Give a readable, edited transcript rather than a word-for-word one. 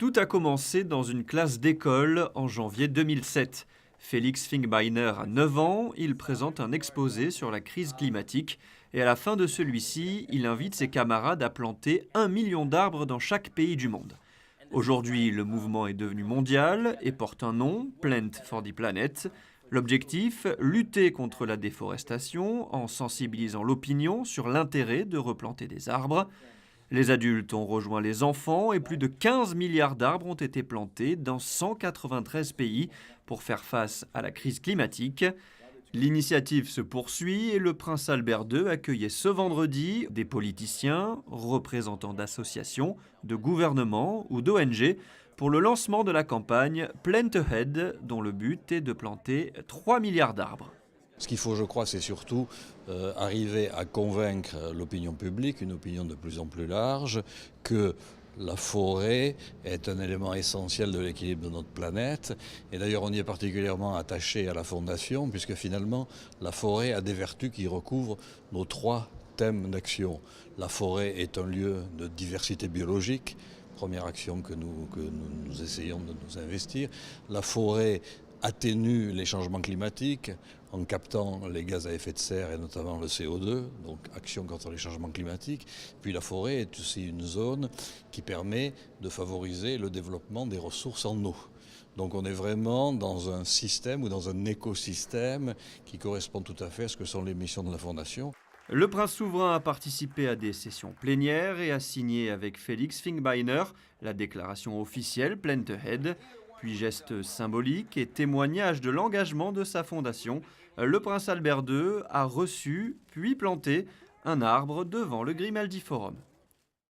Tout a commencé dans une classe d'école en janvier 2007. Félix Finkbeiner a 9 ans, il présente un exposé sur la crise climatique et à la fin de celui-ci, il invite ses camarades à planter 1 million d'arbres dans chaque pays du monde. Aujourd'hui, le mouvement est devenu mondial et porte un nom, Plant for the Planet. L'objectif, lutter contre la déforestation en sensibilisant l'opinion sur l'intérêt de replanter des arbres. Les adultes ont rejoint les enfants et plus de 15 milliards d'arbres ont été plantés dans 193 pays pour faire face à la crise climatique. L'initiative se poursuit et le prince Albert II accueillait ce vendredi des politiciens, représentants d'associations, de gouvernements ou d'ONG pour le lancement de la campagne Plant Ahead dont le but est de planter 3 milliards d'arbres. Ce qu'il faut, je crois, c'est surtout arriver à convaincre l'opinion publique, une opinion de plus en plus large, que la forêt est un élément essentiel de l'équilibre de notre planète. Et d'ailleurs, on y est particulièrement attaché à la Fondation, puisque finalement, la forêt a des vertus qui recouvrent nos 3 thèmes d'action. La forêt est un lieu de diversité biologique, première action que nous essayons de nous investir. La forêt atténue les changements climatiques en captant les gaz à effet de serre et notamment le CO2, donc action contre les changements climatiques. Puis la forêt est aussi une zone qui permet de favoriser le développement des ressources en eau. Donc on est vraiment dans un système ou dans un écosystème qui correspond tout à fait à ce que sont les missions de la Fondation. Le prince souverain a participé à des sessions plénières et a signé avec Félix Finkbeiner la déclaration officielle Plant Ahead. Puis geste symbolique et témoignage de l'engagement de sa fondation, le prince Albert II a reçu puis planté un arbre devant le Grimaldi Forum.